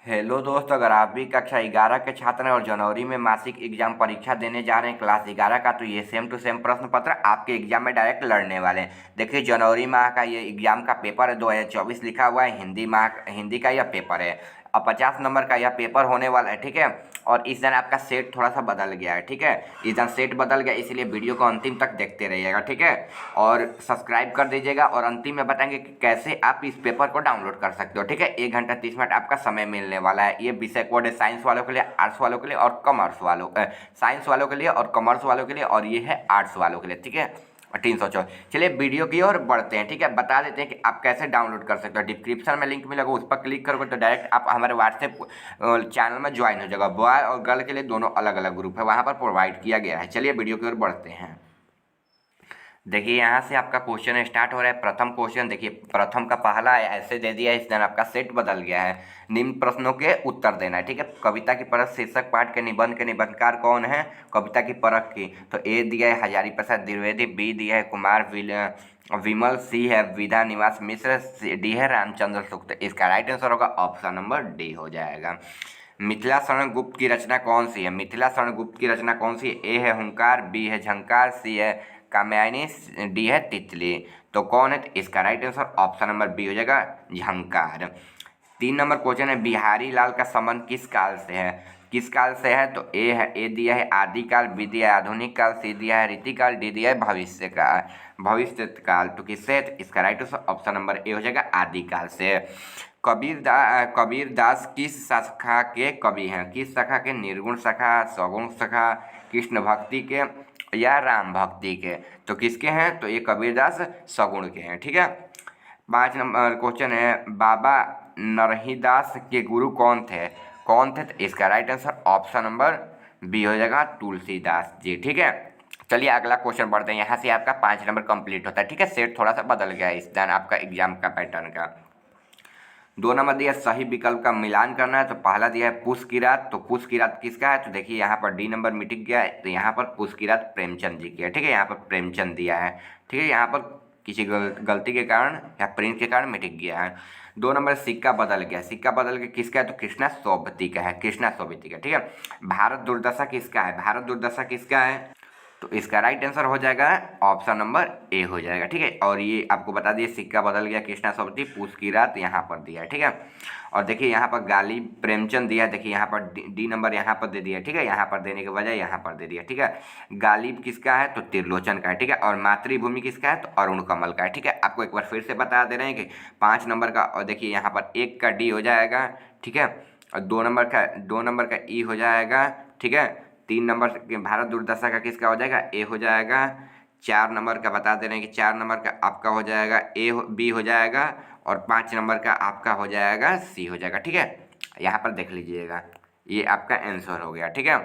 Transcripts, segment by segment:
Hello दोस्त, अगर आप भी कक्षा 11 के छात्र हैं और जनवरी में मासिक एग्जाम परीक्षा देने जा रहे हैं क्लास 11 का, तो ये सेम टू सेम प्रश्न पत्र आपके एग्जाम में डायरेक्ट लड़ने वाले हैं। देखिए, जनवरी माह का ये एग्जाम का पेपर है, 2024 लिखा हुआ है। हिंदी का यह पेपर है। अब 50 नंबर का यह पेपर होने वाला है, ठीक है। और इस दिन आपका सेट थोड़ा सा बदल गया है, ठीक है। इस दिन सेट बदल गया, इसलिए वीडियो को अंतिम तक देखते रहिएगा, ठीक है। और सब्सक्राइब कर दीजिएगा, और अंतिम में बताएंगे कि कैसे आप इस पेपर को डाउनलोड कर सकते हो, ठीक है। 1 घंटा 30 मिनट आपका समय मिलने वाला है। ये विषय कोड है साइंस वालों के लिए, आर्ट्स वालों के लिए और कॉमर्स वालों साइंस वालों के लिए और कॉमर्स वालों के लिए, और ये है आर्ट्स वालों के लिए, ठीक है। 314। चलिए वीडियो की ओर बढ़ते हैं, ठीक है। बता देते हैं कि आप कैसे डाउनलोड कर सकते हो। डिस्क्रिप्शन में लिंक मिलेगा, उस पर क्लिक करोगे तो डायरेक्ट आप हमारे व्हाट्सएप चैनल में ज्वाइन हो जाएगा। बॉय और गर्ल के लिए दोनों अलग अलग ग्रुप है, वहाँ पर प्रोवाइड किया गया है। चलिए वीडियो की ओर बढ़ते हैं। देखिए, यहाँ से आपका क्वेश्चन स्टार्ट हो रहा है। प्रथम क्वेश्चन देखिए, प्रथम का पहला है, ऐसे दे दिया है, इस दिन आपका सेट बदल गया है। निम्न प्रश्नों के उत्तर देना है, ठीक है। कविता की परख शीर्षक पाठ के निबंधकार कौन है? कविता की परख की तो ए दिया है हजारी प्रसाद द्विवेदी, बी दिया है कुमार विमल, सी है विधा निवास मिश्र, डी है रामचंद्र शुक्ल। इसका राइट आंसर होगा ऑप्शन नंबर डी हो जाएगा। मिथिला शरण गुप्त की रचना कौन सी है? मिथिला शरण गुप्त की रचना कौन सी है? ए है हुंकार, बी है झंकार, सी है कात्यायनी, डी है तितली। तो कौन है? तो इसका right answer option number B हो जाएगा, झंकार। 3 नंबर क्वेश्चन है, बिहारी लाल का संबंध किस काल से है? किस काल से है? तो ए दिया है आदिकाल, बी दिया है आधुनिक काल, सी दिया है रीतिकाल, डी दिया है भविष्य काल। तो किससे? तो इसका right answer option number A हो जाएगा, आदिकाल से। कबीर दास किस शाखा के कवि हैं? किस शाखा के? निर्गुण शाखा, सगुण शाखा, कृष्ण भक्ति के या राम भक्ति के? तो किसके हैं? तो ये कबीरदास सगुण के हैं, ठीक है। 5 नंबर क्वेश्चन है, बाबा नरहिदास के गुरु कौन थे? तो इसका right answer option number B हो जाएगा, तुलसीदास जी, ठीक है। चलिए अगला क्वेश्चन पढ़ते हैं। यहाँ से आपका 5 नंबर कंप्लीट होता है, ठीक है। सेट थोड़ा सा बदल गया है इस दिन आपका एग्जाम का पैटर्न का। 2 नंबर दिया सही विकल्प का मिलान करना है, तो पहला दिया है पुष्प की रात। तो पुष्प की रात किसका है? तो देखिए यहाँ पर डी नंबर मिट गया है, तो यहाँ पर पुष्प की रात प्रेमचंद जी की है, ठीक है। यहाँ पर प्रेमचंद दिया है, ठीक है। यहाँ पर किसी गलती के कारण या प्रिंट के कारण मिट गया है। 2 नंबर सिक्का बदल गया। सिक्का बदल के किसका है? तो कृष्णा सोबती का है, कृष्णा सोबती का, ठीक है। भारत दुर्दशा किसका है? भारत दुर्दशा किसका है? तो इसका राइट आंसर हो जाएगा ऑप्शन नंबर ए हो जाएगा, ठीक है। और ये आपको बता दिए सिक्का बदल गया, कृष्णा सोबती, पूस की रात यहाँ पर दिया है, ठीक है। और देखिए यहाँ पर गालिब प्रेमचंद दिया है, देखिए यहाँ पर डी नंबर यहाँ पर दे दिया, ठीक है। यहाँ पर देने के बजाय यहाँ पर दे दिया, ठीक है। गालिब किसका है? तो त्रिलोचन का है, ठीक है। और मातृभूमि किसका है? तो अरुण कमल का है, ठीक है। आपको एक बार फिर से बता दे रहे हैं कि 5 नंबर का, और देखिए यहाँ पर 1 का डी हो जाएगा, ठीक है। और 2 नंबर का ई हो जाएगा, ठीक है। 3 नंबर के भारत दुर्दशा का किसका हो जाएगा? ए हो जाएगा। 4 नंबर का बता दे रहे हैं कि 4 नंबर का आपका हो जाएगा बी हो जाएगा, और 5 नंबर का आपका हो जाएगा सी हो जाएगा, ठीक है। यहाँ पर देख लीजिएगा, ये आपका आंसर हो गया, ठीक है।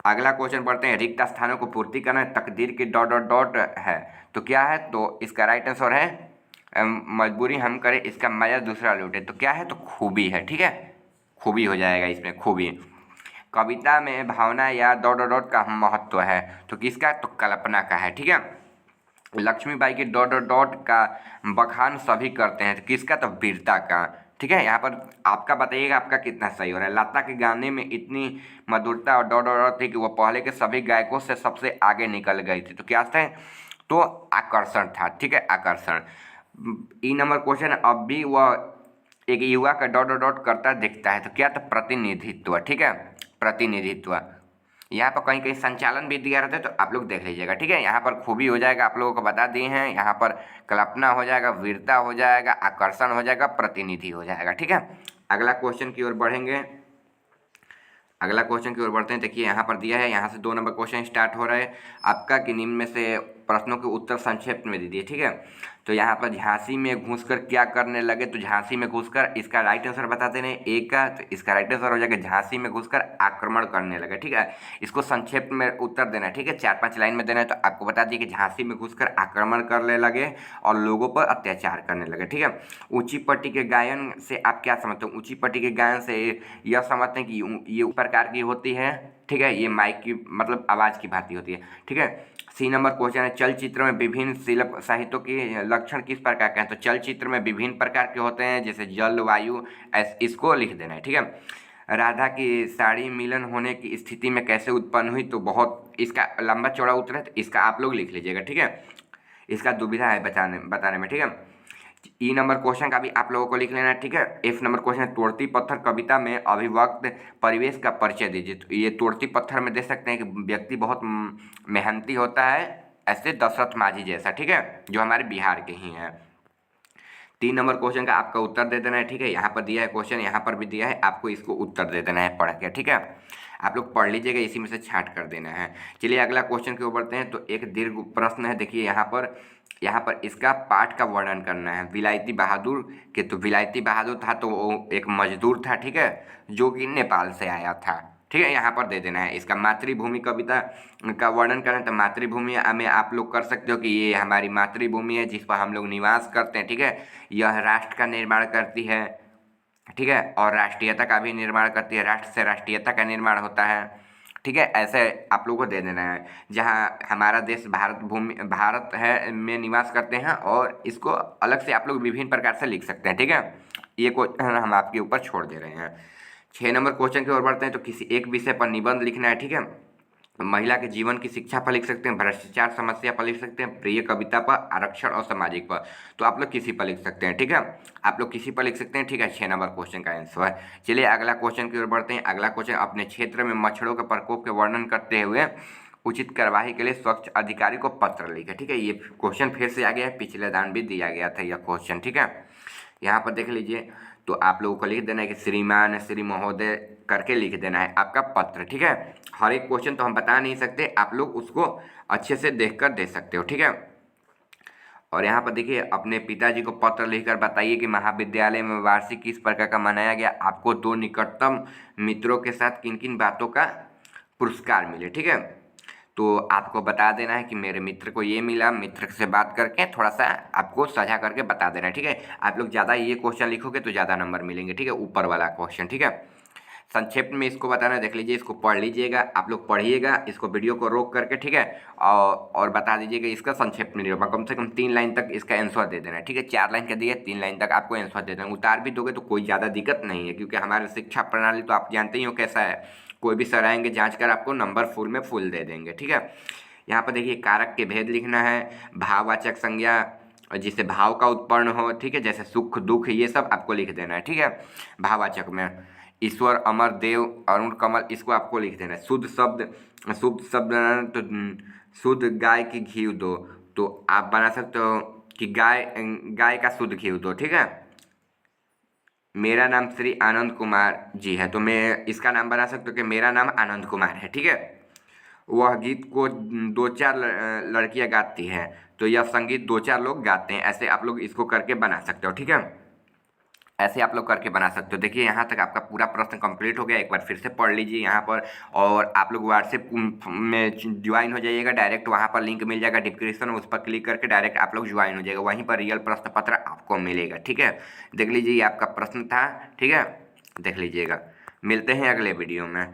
अगला क्वेश्चन पढ़ते हैं, रिक्त स्थानों को पूर्ति करना तकदीर की डॉट डॉट डॉट है, तो क्या है? तो इसका राइट आंसर है मजबूरी हम करें इसका मजा दूसरा लूटे। तो क्या है? तो खूबी है, ठीक है। खूबी हो जाएगा इसमें, खूबी। कविता में भावना या डॉट डॉट डॉट का महत्व है, तो किसका? तो कल्पना का है, ठीक है। लक्ष्मीबाई के डॉट डॉट डॉट का बखान सभी करते हैं, तो किसका? तो वीरता का, ठीक है। यहाँ पर आपका बताइएगा आपका कितना सही हो रहा है। लता के गाने में इतनी मधुरता और डॉट डॉट डॉट थी कि वो पहले के सभी गायकों से सबसे आगे निकल गई थी। तो क्या था? तो आकर्षण था, ठीक है, आकर्षण। ई नंबर क्वेश्चन, अब भी वह एक युवा का डॉट डॉट डॉट करता दिखता है, तो क्या? तो प्रतिनिधित्व, ठीक है, प्रतिनिधित्व। यहाँ पर कहीं कहीं संचालन भी दिया रहता है, तो आप लोग देख लीजिएगा, ठीक है। यहाँ पर खूबी हो जाएगा, आप लोगों को बता दिए हैं। यहाँ पर कल्पना हो जाएगा, वीरता हो जाएगा, आकर्षण हो जाएगा, प्रतिनिधि हो जाएगा, ठीक है। अगला क्वेश्चन की ओर बढ़ेंगे। अगला क्वेश्चन की ओर बढ़ते हैं। देखिए यहाँ पर दिया है, यहाँ से 2 नंबर क्वेश्चन स्टार्ट हो रहा है आपका कि निम्न में से प्रश्नों के उत्तर संक्षेप में दे दिए, ठीक है। तो यहाँ पर झांसी में घुसकर क्या करने लगे? तो झांसी में घुसकर, इसका राइट आंसर बताते हैं एक का, तो इसका राइट आंसर हो जाएगा झांसी में घुसकर आक्रमण करने लगे, ठीक है। इसको संक्षेप में उत्तर देना है, ठीक है, 4-5 लाइन में देना है। तो आपको बता दिए कि झांसी में घुसकर आक्रमण करने लगे और लोगों पर अत्याचार करने लगे, ठीक है। ऊंची पट्टी के गायन से आप क्या समझते हो? ऊंची पट्टी के गायन से यह समझते हैं कि ये प्रकार की होती है, ठीक है, ये माइक की मतलब आवाज़ की भांति होती है। ठीक है, सी नंबर क्वेश्चन है, चलचित्र में विभिन्न शिल्प साहित्यों की लक्षण किस प्रकार के हैं? तो चलचित्र में विभिन्न प्रकार के होते हैं, जैसे जल, वायु, इसको लिख देना है। ठीक है, राधा की साड़ी मिलन होने की स्थिति में कैसे उत्पन्न हुई? तो बहुत इसका लंबा चौड़ा उत्तर है, तो इसका आप लोग लिख लीजिएगा। ठीक है, इसका दुविधा है बताने में। ठीक है, ई नंबर क्वेश्चन का भी आप लोगों को लिख लेना है। ठीक है, एफ नंबर क्वेश्चन, तोड़ती पत्थर कविता में अभिव्यक्त परिवेश का परिचय दीजिए। तो ये तोड़ती पत्थर में दे सकते हैं कि व्यक्ति बहुत मेहनती होता है, ऐसे दशरथ माझी जैसा। ठीक है, जो हमारे बिहार के ही हैं। 3 नंबर क्वेश्चन का आपका उत्तर दे देना है। ठीक है, यहाँ पर दिया है क्वेश्चन, यहाँ पर भी दिया है, आपको इसको उत्तर दे देना है पढ़ के। ठीक है, आप लोग पढ़ लीजिएगा, इसी में से छांट कर देना है। चलिए अगला क्वेश्चन की ओर बढ़ते हैं। तो एक दीर्घ प्रश्न है, देखिए यहाँ पर इसका पाठ का वर्णन करना है। विलायती बहादुर के, तो विलायती बहादुर था तो वो एक मजदूर था। ठीक है, जो कि नेपाल से आया था। ठीक है, यहाँ पर दे देना है। इसका मातृभूमि कविता का वर्णन करना है, तो मातृभूमि में आप लोग कर सकते हो कि ये हमारी मातृभूमि है जिस पर हम लोग निवास करते हैं। ठीक है, यह राष्ट्र का निर्माण करती है। ठीक है, और राष्ट्रीयता का भी निर्माण करती है, राष्ट्र से राष्ट्रीयता का निर्माण होता है। ठीक है, ऐसे आप लोगों को दे देना है। जहाँ हमारा देश भारत है में निवास करते हैं, और इसको अलग से आप लोग विभिन्न प्रकार से लिख सकते हैं। ठीक है, ये क्वेश्चन हम आपके ऊपर छोड़ दे रहे हैं। 6 नंबर क्वेश्चन की ओर बढ़ते हैं। तो किसी एक विषय पर निबंध लिखना है। ठीक है, महिला के जीवन की शिक्षा पर लिख सकते हैं, भ्रष्टाचार समस्या पर लिख सकते हैं, प्रिय कविता पर, आरक्षण और सामाजिक पर। तो आप लोग किसी पर लिख सकते हैं। ठीक है, आप लोग किसी पर लिख सकते हैं। ठीक है, 6 नंबर क्वेश्चन का आंसर है। चलिए अगला क्वेश्चन की ओर बढ़ते हैं। अगला क्वेश्चन, अपने क्षेत्र में मच्छरों के प्रकोप के वर्णन करते हुए उचित कार्यवाही के लिए स्वच्छ अधिकारी को पत्र लिखे। ठीक है, ये क्वेश्चन फिर से आ गया है, पिछले दान भी दिया गया था यह क्वेश्चन। ठीक है, यहाँ पर देख लीजिए। तो आप लोगों को लिख देना है कि श्रीमान, श्री महोदय करके लिख देना है आपका पत्र। ठीक है, हर एक क्वेश्चन तो हम बता नहीं सकते, आप लोग उसको अच्छे से देखकर दे सकते हो। ठीक है, और यहाँ पर देखिए, अपने पिताजी को पत्र लिखकर बताइए कि महाविद्यालय में वार्षिक किस प्रकार का मनाया गया, आपको 2 निकटतम मित्रों के साथ किन किन बातों का पुरस्कार मिले। ठीक है, तो आपको बता देना है कि मेरे मित्र को ये मिला, मित्र से बात करके थोड़ा सा आपको साझा करके बता देना है। ठीक है, आप लोग ज़्यादा ये क्वेश्चन लिखोगे तो ज़्यादा नंबर मिलेंगे। ठीक है, ऊपर वाला क्वेश्चन। ठीक है, संक्षेप में इसको बताना, देख लीजिए, इसको पढ़ लीजिएगा, आप लोग पढ़िएगा इसको, वीडियो को रोक करके। ठीक है, और बता दीजिएगा इसका संक्षेप में होगा, कम से कम 3 लाइन तक इसका आंसर दे देना है। ठीक है, 4 लाइन का दिए, 3 लाइन तक आपको आंसर दे देना है। उतार भी दोगे तो कोई ज़्यादा दिक्कत नहीं है, क्योंकि हमारी शिक्षा प्रणाली तो आप जानते ही हो कैसा है, कोई भी सर आएंगे जाँच कर आपको नंबर फुल में फुल दे देंगे। ठीक है, यहाँ पर देखिए, कारक के भेद लिखना है, भाववाचक संज्ञा जिससे भाव का उत्पन्न हो। ठीक है, जैसे सुख, दुख, ये सब आपको लिख देना है। ठीक है, भाववाचक में ईश्वर, अमर, देव, अरुण, कमल, इसको आपको लिख देना है। शुद्ध शब्द तो शुद्ध गाय की घी दो, तो आप बना सकते हो कि गाय का शुद्ध घी दो। ठीक है, मेरा नाम श्री आनंद कुमार जी है, तो मैं इसका नाम बना सकते हो कि मेरा नाम आनंद कुमार है। ठीक है, वह गीत को 2-4 लड़कियां गाती हैं, तो यह संगीत 2-4 लोग गाते हैं। ऐसे आप लोग इसको करके बना सकते हो। ठीक है, ऐसे आप लोग करके बना सकते हो। देखिए, यहाँ तक आपका पूरा प्रश्न कंप्लीट हो गया। एक बार फिर से पढ़ लीजिए यहाँ पर, और आप लोग व्हाट्सएप में ज्वाइन हो जाइएगा। डायरेक्ट वहाँ पर लिंक मिल जाएगा डिस्क्रिप्शन में, उस पर क्लिक करके डायरेक्ट आप लोग ज्वाइन हो जाएगा, वहीं पर रियल प्रश्न पत्र आपको मिलेगा। ठीक है, देख लीजिए, ये आपका प्रश्न था। ठीक है, देख लीजिएगा। मिलते हैं अगले वीडियो में।